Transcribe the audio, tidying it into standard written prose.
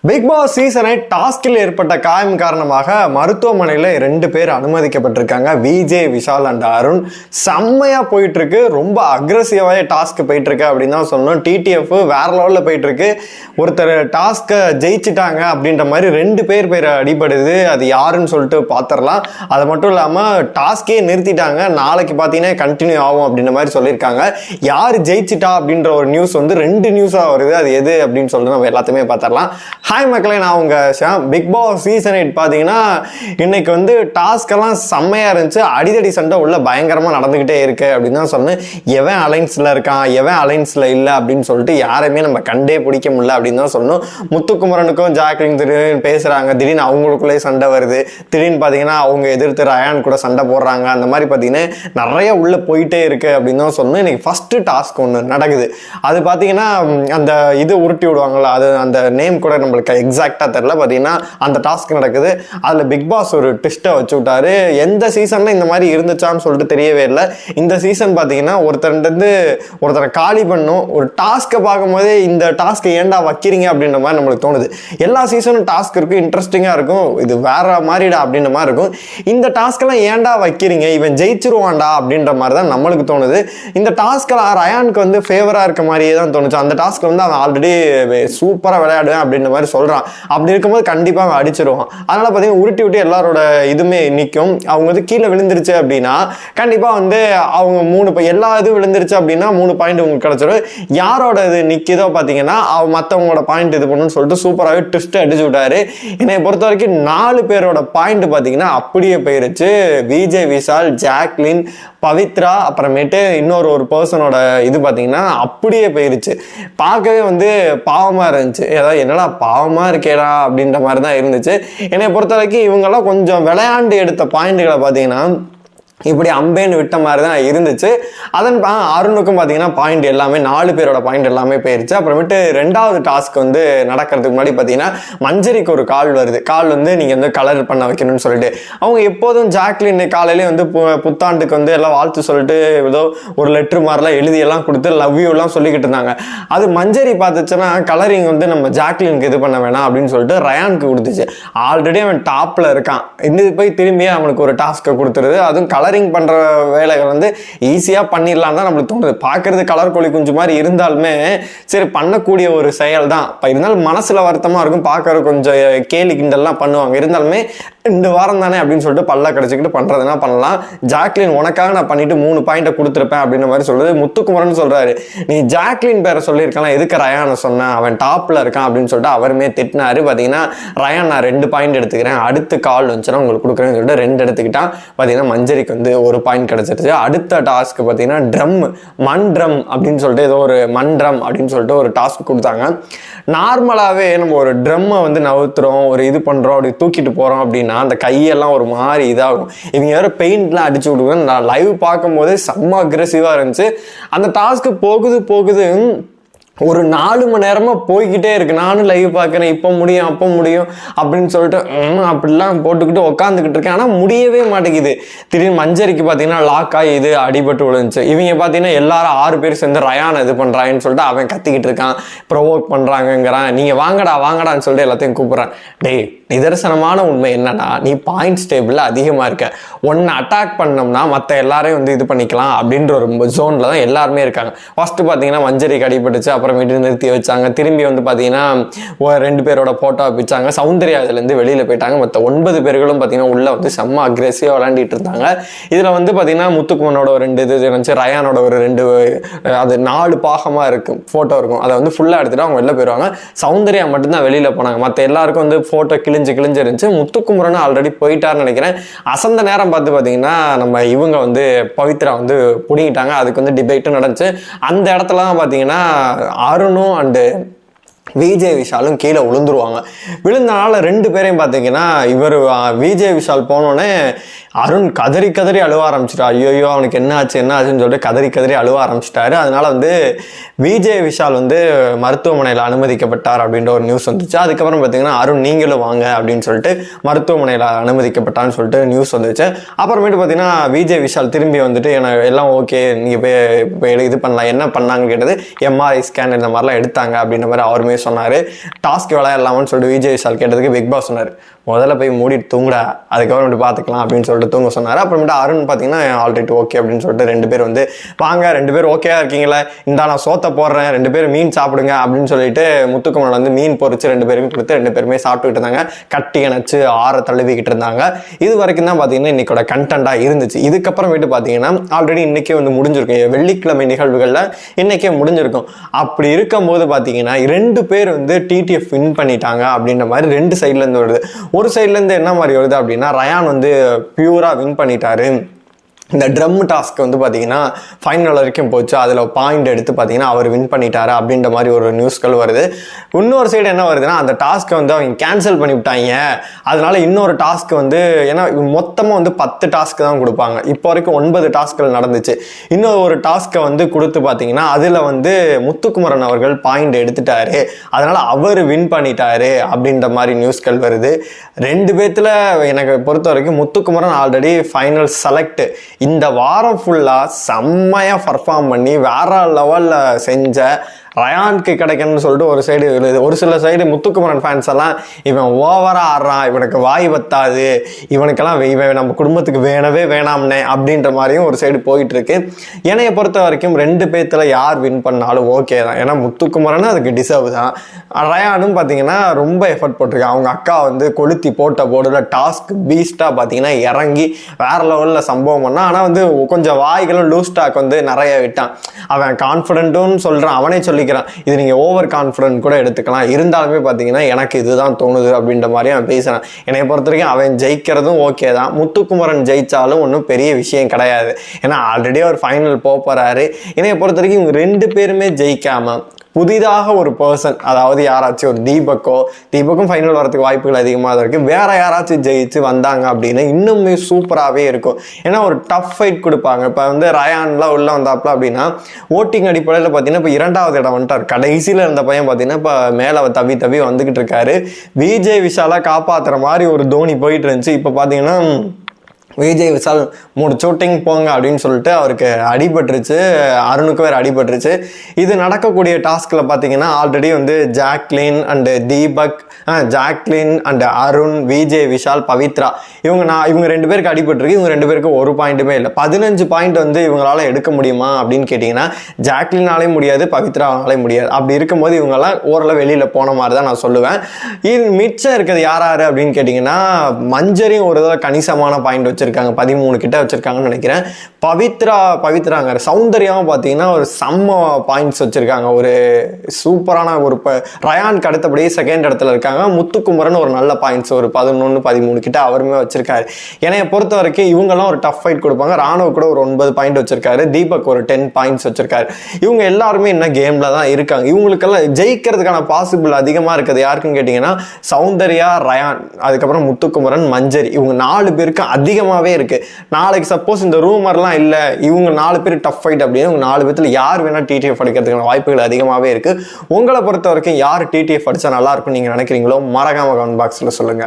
Big Boss season 8 டாஸ்கில் ஏற்பட்ட காயம் காரணமாக மருத்துவமனையில் 2 பேர் அனுமதிக்கப்பட்டிருக்காங்க. விஜய், விஷால் அண்ட் அருண். செம்மையாக போயிட்டு இருக்கு, ரொம்ப அக்ரெசிவாக டாஸ்க் போயிட்டு இருக்கு அப்படின்னு தான் சொல்லணும். டிடிஎஃப் வேற லெவலில் போயிட்டு இருக்கு. ஒருத்தர் டாஸ்க்கை ஜெயிச்சிட்டாங்க அப்படின்ற மாதிரி 2 பேர் அடிபடுது. அது யாருன்னு சொல்லிட்டு பார்த்துடலாம். அது மட்டும் இல்லாமல் டாஸ்கே நிறுத்திட்டாங்க, நாளைக்கு பார்த்தீங்கன்னா கண்டினியூ ஆகும் அப்படின்ற மாதிரி சொல்லியிருக்காங்க. யார் ஜெயிச்சிட்டா அப்படின்ற ஒரு நியூஸ் வந்து 2 நியூஸாக வருது. அது எது அப்படின்னு சொல்லிட்டு நம்ம எல்லாத்தையுமே பார்த்துடலாம். ஹாய் மக்களே, நான் உங்க ஷாம். பிக் பாஸ் சீசன் 8 பார்த்தீங்கன்னா இன்னைக்கு வந்து டாஸ்க் எல்லாம் செம்மையா இருந்துச்சு. அடிதடி சண்டை உள்ள பயங்கரமா நடந்துகிட்டே இருக்கு அப்படின்னு தான் சொன்னேன். எவன் அலைன்ஸ்ல இருக்கான், எவன் அலைன்ஸ்ல இல்லை அப்படின்னு சொல்லிட்டு யாரையுமே நம்ம கண்டே பிடிக்க முடியல அப்படின்னு தான் சொல்லணும். முத்துக்குமரனுக்கும் ஜாக்லின் திடீர்னு பேசுறாங்க, திடீர்னு அவங்களுக்குள்ளே சண்டை வருது. திடீர்னு பார்த்தீங்கன்னா அவங்க எதிர்த்து ரயான் கூட சண்டை போடுறாங்க. அந்த மாதிரி பார்த்தீங்கன்னா நிறைய உள்ள போயிட்டே இருக்கு அப்படின்னு தான் சொல்லணும். இன்னைக்கு ஃபர்ஸ்ட் டாஸ்க் ஒன்று நடக்குது. அது பார்த்தீங்கன்னா அந்த இது உருட்டி விடுவாங்கல்ல, அது அந்த நேம் கூட நம்மளுக்கு எக்ஸாக்டா தெரியல. பார்த்தீங்கன்னா அந்த டாஸ்க் நடக்குது. அதில் பிக் பாஸ் ஒரு ட்விஸ்ட்டை வச்சு விட்டாரு. எந்த சீசன்ல இந்த மாதிரி இருந்துச்சான்னு சொல்லிட்டு தெரியவே இல்லை. இந்த சீசன் பார்த்தீங்கன்னா ஒருத்தரை காலி பண்ணும். ஒரு டாஸ்க்கை பார்க்கும் போதே இந்த டாஸ்க்கை ஏன்டா வைக்கிறீங்க அப்படின்ற மாதிரி நம்மளுக்கு தோணுது. எல்லா சீசனும் டாஸ்க் இருக்கும், இன்ட்ரெஸ்டிங்காக இருக்கும், இது வேற மாதிரிடா அப்படின்ற மாதிரி இருக்கும். இந்த டாஸ்க்கெல்லாம் ஏன்டா வைக்கிறீங்க, இவன் ஜெயிச்சிருவான்டா அப்படின்ற மாதிரி தான் நம்மளுக்கு தோணுது. இந்த டாஸ்க்கெல்லாம் ரயானுக்கு வந்து ஃபேவராக இருக்க மாதிரியே தான் தோணுச்சு. அந்த டாஸ்க் வந்து அவன் ஆல்ரெடி சூப்பராக விளையாடுவேன் அப்படின்ற மாதிரி சொல்றான். அப்படி இருக்கும்போது கண்டிப்பா அவன் அடிச்சிருவான். அதனால பார்த்தீங்கன்னா உருட்டி விட்டு எல்லாரோட இதுமே நிற்கும். அவங்க வந்து கீழே விழுந்துருச்சு அப்படின்னா கண்டிப்பா வந்து அவங்க 3 எல்லா இதுவும் விழுந்துருச்சு அப்படின்னா 3 பாயிண்ட் உங்களுக்கு கிடைச்சிடும். யாரோட இது நிற்கிதோ பார்த்தீங்கன்னா மற்றவங்களோட பாயிண்ட் இது பண்ணணும்னு சொல்லிட்டு சூப்பராகவே ட்விஸ்ட் அடிச்சு விட்டாரு. என்னை பொறுத்த வரைக்கும் 4 பேரோட பாயிண்ட் பார்த்தீங்கன்னா அப்படியே போயிருச்சு. விஜய், விஷால், ஜாக்லின், பவித்ரா, அப்புறமேட்டு இன்னொரு பர்சனோட இது பார்த்தீங்கன்னா அப்படியே போயிருச்சு. பார்க்கவே வந்து பாவமா இருந்துச்சு. ஏதாவது என்னடா பாவமா இருக்கேடா அப்படின்ற மாதிரி தான் இருந்துச்சு. என்னை பொறுத்த வரைக்கும் இவங்கெல்லாம் கொஞ்சம் விளையாண்டு எடுத்த பாயிண்ட்களை பார்த்தீங்கன்னா இப்படி அம்பேன்னு விட்ட மாதிரி தான் இருந்துச்சு. அதன் அருணுக்கும் பார்த்தீங்கன்னா பாயிண்ட் எல்லாமே 4 பேரோட பாயிண்ட் எல்லாமே போயிருச்சு. அப்புறமேட்டு 2வது டாஸ்க் வந்து நடக்கிறதுக்கு முன்னாடி பார்த்தீங்கன்னா மஞ்சரிக்கு ஒரு கால் வருது. கால் வந்து நீங்கள் வந்து கலர் பண்ண வைக்கணும்னு சொல்லிட்டு அவங்க எப்போதும் ஜாக்லின் காலையிலே வந்து புத்தாண்டுக்கு வந்து எல்லாம் வாழ்த்து சொல்லிட்டு ஏதோ ஒரு லெட்ரு மாதிரிலாம் எழுதியெல்லாம் கொடுத்து லவ் யூலாம் சொல்லிக்கிட்டு இருந்தாங்க. அது மஞ்சரி பார்த்துச்சுன்னா கலரிங் வந்து நம்ம ஜாக்லினுக்கு இது பண்ண வேணாம் அப்படின்னு சொல்லிட்டு ரயானுக்கு கொடுத்துச்சு. ஆல்ரெடி அவன் டாப்பில் இருக்கான், இன்னது போய் திரும்பியே அவனுக்கு ஒரு டாஸ்க்கை கொடுத்துருது. அதுவும் கலரிங் பண்ற வேலைகள் வந்து ஈஸியா பண்ணிடலாம் தான் நம்மளுக்கு தோணுது. பார்க்கறது கலர் கோழி குஞ்சு மாதிரி இருந்தாலுமே சரி பண்ணக்கூடிய ஒரு செயல் தான். இருந்தாலும் மனசுல வருத்தமா இருக்கும், பார்க்கறது கொஞ்சம் கேலி கிண்டல்லாம் பண்ணுவாங்க. இருந்தாலுமே 2 வாரம் தானே அப்படின்னு சொல்லிட்டு பல்ல கடிச்சிக்கிட்டு பண்றதுனா பண்ணலாம். ஜாக்லின் உனக்காக நான் பண்ணிட்டு 3 பாயிண்ட கொடுத்துருப்பேன் அப்படின்ற மாதிரி சொல்றது. முத்துக்குமரன் சொல்றாரு, நீ ஜாக்லின் பேரை சொல்லியிருக்கலாம், எதுக்கு ரயானை சொன்ன, அவன் டாப்ல இருக்கான் அப்படின்னு சொல்லிட்டு அவருமே திட்டினாரு. பார்த்தீங்கன்னா ரயான் நான் 2 பாயிண்ட் எடுத்துக்கிறேன், அடுத்த கால் வந்துச்சுன்னா உங்களுக்கு கொடுக்குறேன்னு சொல்லிட்டு 2 எடுத்துக்கிட்டான். பார்த்தீங்கன்னா மஞ்சரிக்கு வந்து 1 பாயிண்ட் கிடைச்சிருச்சு. அடுத்த டாஸ்க் பார்த்தீங்கன்னா மண் ட்ரம் அப்படின்னு சொல்லிட்டு ஏதோ ஒரு மண்ட்ரம் அப்படின்னு சொல்லிட்டு ஒரு டாஸ்க் கொடுத்தாங்க. நார்மலாகவே நம்ம ஒரு ட்ரம்மை வந்து நவுத்துறோம், ஒரு இது பண்ணுறோம், அப்படி தூக்கிட்டு போகிறோம் அப்படின்னா அந்த கையெல்லாம் ஒரு மாதிரி இதாகும். இவங்க வேறு பெயிண்ட்லாம் அடிச்சு விடுவேன். நான் லைவ் பார்க்கும் போதே செம்ம அக்ரெசிவாக இருந்துச்சு. அந்த டாஸ்க்கு போகுது ஒரு 4 மணி நேரமா போய்கிட்டே இருக்கு. நானும் லைவ் பார்க்குறேன், இப்போ முடியும் அப்போ முடியும் அப்படின்னு சொல்லிட்டு அப்படிலாம் போட்டுக்கிட்டு உட்காந்துக்கிட்டு இருக்கேன். ஆனால் முடியவே மாட்டேங்குது. திடீர்னு மஞ்சரிக்கு பார்த்தீங்கன்னா லாக் ஆகி இது அடிபட்டு விழுந்துச்சு. இவங்க பார்த்தீங்கன்னா எல்லாரும் 6 பேர் சேர்ந்து ரயான் இது பண்ணுறாங்கன்னு சொல்லிட்டு அவன் கத்திக்கிட்டு இருக்கான், ப்ரொவோக் பண்ணுறாங்கிறான். நீங்கள் வாங்கடான்னு சொல்லிட்டு எல்லாத்தையும் கூப்பிட்றான். டேய், நிதர்சனமான உண்மை என்னன்னா நீ பாயிண்ட்ஸ் டேபிளில் அதிகமாக இருக்க. ஒன்று அட்டாக் பண்ணோம்னா மற்ற எல்லாரையும் வந்து இது பண்ணிக்கலாம் அப்படின்ற ஒரு ஜோனில் தான் எல்லாருமே இருக்காங்க. ஃபர்ஸ்ட் பார்த்தீங்கன்னா மஞ்சரிக்கு அடிபட்டுச்சு, அப்புறமேட்டு நிறுத்தி வச்சாங்க. திரும்பி வந்து பார்த்தீங்கன்னா 2 பேரோட ஃபோட்டோ வச்சாங்க. சௌந்தர்யா இதுலேருந்து வெளியில் போயிட்டாங்க. மற்ற 9 பேர்களும் பார்த்தீங்கன்னா உள்ள வந்து செம்ம அக்ரெசிவாக விளையாண்டிட்டு இருந்தாங்க. இதில் வந்து பார்த்தீங்கன்னா முத்துக்குமனோட ஒரு 2 இது இருந்துச்சு, ரயானோட ஒரு 2 அது 4 பாகமாக இருக்கும் ஃபோட்டோ இருக்கும். அதை வந்து ஃபுல்லாக எடுத்துகிட்டு அவங்க வெளில போயிடுவாங்க. சௌந்தர்யா மட்டும்தான் வெளியில் போனாங்க. மற்ற எல்லாருக்கும் வந்து ஃபோட்டோ கிழிஞ்சு இருந்துச்சு. முத்துக்குமரன் ஆல்ரெடி போயிட்டாருன்னு நினைக்கிறேன். அசந்த நேரம் பார்த்து பார்த்தீங்கன்னா நம்ம இவங்க வந்து பவித்ரா வந்து பிடிங்கிட்டாங்க. அதுக்கு வந்து டிபேட்டும் நடந்துச்சு. அந்த இடத்துல தான் பார்த்தீங்கன்னா அருணும் அண்டு விஜய், விஷாலும் கீழே விழுந்துருவாங்க. விழுந்தனால 2 பேரையும் பார்த்தீங்கன்னா இவர் விஜய், விஷால் போனோடனே அருண் கதறி அழுவ ஆரம்பிச்சிட்டா. ஐயோ அவனுக்கு என்ன ஆச்சுன்னு சொல்லிட்டு கதறி அழுவ ஆரம்பிச்சிட்டாரு. அதனால வந்து விஜய், விஷால் வந்து மருத்துவமனையில் அனுமதிக்கப்பட்டார் அப்படின்ற ஒரு நியூஸ் வந்துச்சு. அதுக்கப்புறம் பார்த்தீங்கன்னா அருண் நீங்களும் வாங்க அப்படின்னு சொல்லிட்டு மருத்துவமனையில் அனுமதிக்கப்பட்டான்னு சொல்லிட்டு நியூஸ் வந்துச்சு. அப்புறமேட்டு பார்த்தீங்கன்னா விஜய், விஷால் திரும்பி வந்துட்டு எனக்கு எல்லாம் ஓகே, நீங்கள் போய் இது பண்ணலாம், என்ன பண்ணாங்கன்னு கேட்டது. எம்ஆர்ஐ ஸ்கேன் இந்த மாதிரிலாம் எடுத்தாங்க அப்படின்ற மாதிரி அவருமே மாதிரி சொன்னார். டாஸ்க் விளையாடலாமான்னு சொல்லிட்டு விஜய் விஷால் கேட்டதுக்கு பிக் பாஸ் சொன்னார், முதல்ல போய் மூடிட்டு தூங்குடா, அதுக்கப்புறம் பார்த்துக்கலாம் அப்படின்னு சொல்லிட்டு தூங்க சொன்னார். அப்புறமேட்டு அருண் பார்த்தீங்கன்னா ஆல்ரெடி ஓகே அப்படின்னு சொல்லிட்டு 2 பேர் வந்து வாங்க 2 பேர் ஓகேவா இருக்கீங்களா, இந்தா நான் சோத்தை போடுறேன், 2 பேரும் மீன் சாப்பிடுங்க அப்படின்னு சொல்லிட்டு முத்துக்குமரன் வந்து மீன் பொறிச்சு 2 பேருக்கும் கொடுத்து 2 பேருமே சாப்பிட்டுக்கிட்டு இருந்தாங்க. கட்டி அணைச்சு ஆற தழுவிக்கிட்டு இருந்தாங்க. இது வரைக்கும் தான் பார்த்தீங்கன்னா இன்னைக்கோட கண்டென்ட்டாக இருந்துச்சு. இதுக்கப்புறமேட்டு பார்த்தீங்கன்னா ஆல்ரெடி இன்னைக்கே வந்து முடிஞ்சிருக்கும், வெள்ளிக்கிழமை நிகழ்வுகளில் இன்னைக்கே முடிஞ்சிருக்கும். அப்படி இருக்கும்போது பார்த்தீங்கன்னா 2 பேர் வந்து டிடிஎஃப் வின் பண்ணிட்டாங்க அப்படின்ற மாதிரி 2 சைட்லேருந்து வருது. ஒரு சைட்லேருந்து என்ன மாதிரி வருது அப்படின்னா, ரயான் வந்து பியூரா வின் பண்ணிட்டாரு, இந்த ட்ரம் டாஸ்க் வந்து பார்த்தீங்கன்னா ஃபைனல் வரைக்கும் போச்சு, அதில் பாயிண்ட் எடுத்து பார்த்தீங்கன்னா அவர் வின் பண்ணிட்டாரு அப்படின்ற மாதிரி ஒரு நியூஸ்கள் வருது. இன்னொரு சைடு என்ன வருதுன்னா, அந்த டாஸ்க்கை வந்து அவங்க கேன்சல் பண்ணி விட்டாங்க, அதனால இன்னொரு டாஸ்க் வந்து ஏன்னா மொத்தமாக வந்து 10 டாஸ்க் தான் கொடுப்பாங்க, இப்போ வரைக்கும் 9 டாஸ்க்கள் நடந்துச்சு. இன்னொரு ஒரு டாஸ்க்கை வந்து கொடுத்து பார்த்தீங்கன்னா அதில் வந்து முத்துக்குமரன் அவர்கள் பாயிண்ட் எடுத்துட்டாரு, அதனால அவர் வின் பண்ணிட்டாரு அப்படின்ற மாதிரி நியூஸ்கள் வருது. 2 பேத்துல எனக்கு பொறுத்த வரைக்கும் முத்துக்குமரன் ஆல்ரெடி ஃபைனல் செலக்ட். இந்த வாரம் ஃபுல்லாக செம்மையாக பர்ஃபார்ம் பண்ணி வேற லெவலில் செஞ்ச ரயானுக்கு கிடைக்கணும்னு சொல்லிட்டு ஒரு சைடு எழுது. ஒரு சில சைடு முத்துக்குமரன் ஃபேன்ஸ் எல்லாம் இவன் ஓவரா ஆடுறான், இவனுக்கு வாய் வத்தாது, இவனுக்கெல்லாம் இவன் நம்ம குடும்பத்துக்கு வேணவே வேணாம்னே அப்படின்ற மாதிரியும் ஒரு சைடு போயிட்டு இருக்கு. என்னைய பொறுத்த வரைக்கும் 2 பேத்துல யார் வின் பண்ணாலும் ஓகே தான், ஏன்னா முத்துக்குமரன் அதுக்கு டிசர்வ் தான். ரயானும் பார்த்தீங்கன்னா ரொம்ப எஃபர்ட் போட்டிருக்கான். அவங்க அக்கா வந்து கொளுத்தி போடுற டாஸ்க் பீஸ்டாக பார்த்தீங்கன்னா இறங்கி வேற லெவலில் சம்பவம் பண்ணான். ஆனால் வந்து கொஞ்சம் வாய்களும் லூஸ் டாக் வந்து நிறைய விட்டான். அவன் கான்ஃபிடென்ட்டும் சொல்கிறான், அவனே சொல்லிக்கிறான், இது நீங்கள் ஓவர் கான்ஃபிடென்ட் கூட எடுத்துக்கலாம், இருந்தாலுமே பார்த்தீங்கன்னா எனக்கு இதுதான் தோணுது அப்படின்ற மாதிரி அவன் பேசுகிறான். என்னை பொறுத்த வரைக்கும் அவன் ஜெயிக்கிறதும் ஓகே தான், முத்துக்குமரன் ஜெயிச்சாலும் ஒன்றும் பெரிய விஷயம் கிடையாது, ஏன்னா ஆல்ரெடி அவர் ஃபைனல் போகிறாரு. என்னை பொறுத்த வரைக்கும் இவங்க 2 பேருமே ஜெயிக்காமல் புதிதாக ஒரு பர்சன், அதாவது யாராச்சும் ஒரு தீபக்கும் ஃபைனல் வரதுக்கு வாய்ப்புகள் அதிகமாக தான் இருக்குது, வேற யாராச்சும் ஜெயிச்சு வந்தாங்க அப்படின்னு இன்னுமே சூப்பராகவே இருக்கும். ஏன்னா ஒரு டஃப் ஃபைட் கொடுப்பாங்க. இப்போ வந்து ரயான்லாம் உள்ள வந்தாப்புல அப்படின்னா ஓட்டிங் அடிப்படையில் பார்த்தீங்கன்னா இப்போ 2வது இடம் வந்துட்டார். கடைசியில் இருந்த பையன் பார்த்தீங்கன்னா இப்போ மேலே தவி வந்துகிட்டு இருக்காரு. விஜய் விஷாலா காப்பாற்றுற மாதிரி ஒரு தோனி போயிட்டு இருந்துச்சு. இப்போ பார்த்தீங்கன்னா விஜய் விஷால் 3 ஷூட்டிங் போங்க அப்படின்னு சொல்லிட்டு அவருக்கு அடிபட்டுருச்சு, அருணுக்கு வேறு அடிபட்டுருச்சு. இது நடக்கக்கூடிய டாஸ்கில் பார்த்தீங்கன்னா ஆல்ரெடி வந்து Jacqueline and Deepak, Jacqueline and Arun, Vijay Vishal, Pavithra இவங்க 2 பேருக்கு அடிபட்டுருக்கு. இவங்க 2 பேருக்கு ஒரு பாயிண்ட்டுமே இல்லை. 15 பாயிண்ட் வந்து இவங்களால எடுக்க முடியுமா அப்படின்னு கேட்டிங்கன்னா ஜாக்லினாலே முடியாது, பவித்ராவாலே முடியாது. அப்படி இருக்கும்போது இவங்கெல்லாம் ஓரளவு வெளியில் போன மாதிரி தான் நான் சொல்லுவேன். மிச்சம் இருக்கிறது யார் அப்படின்னு கேட்டிங்கன்னா மஞ்சரியும் ஒரு இதில் கணிசமான பாயிண்ட் வச்சிருக்காங்க, 13 கிட்ட வச்சிருக்காங்கன்னு நினைக்கிறேன். பவித்ராங்க சௌந்தர்யாவும் பார்த்தீங்கன்னா ஒரு செம்ம பாயிண்ட்ஸ் வச்சிருக்காங்க, ஒரு சூப்பரான ஒரு ரயானுக்கு அடுத்தபடி 2nd இடத்துல இருக்காங்க. முத்துக்குமரன் ஒரு நல்ல பாயிண்ட்ஸ் ஒரு 11 13 கிட்ட அவருமே வச்சிருக்காரு. என்னைய பொறுத்த வரைக்கும் இவங்கெல்லாம் ஒரு டஃப் ஃபைட் கொடுப்பாங்க. ராணுவ கூட ஒரு 9 பாயிண்ட் வச்சிருக்காரு, தீபக் ஒரு 10 பாயிண்ட்ஸ் வச்சிருக்காரு. இவங்க எல்லாருமே என்ன கேம்ல தான் இருக்காங்க. இவங்களுக்கெல்லாம் ஜெயிக்கிறதுக்கான பாசிபிள் அதிகமாக இருக்குது. யாருக்குன்னு கேட்டிங்கன்னா சௌந்தர்யா, ரயான், அதுக்கப்புறம் முத்துக்குமரன், மஞ்சரி, இவங்க 4 பேருக்கு அதிகமாகவே இருக்கு. நாளைக்கு சப்போஸ் இந்த ரூமர்லாம் இல்லை, இவங்க 4 பேர் டஃப் ஃபைட் அப்படின்னு இவங்க 4 பேர்த்துல யார் வேணா டிடிஎஃப் அடிக்கிறதுக்கான வாய்ப்புகள் அதிகமாகவே இருக்கு. உங்களை பொறுத்த வரைக்கும் யார் டிடிஎஃப் அடிச்சா நல்லா இருக்கும் நீங்க நினைக்கிறீங்களோ மறக்காம கமெண்ட் பாக்ஸ்ல சொல்லுங்க.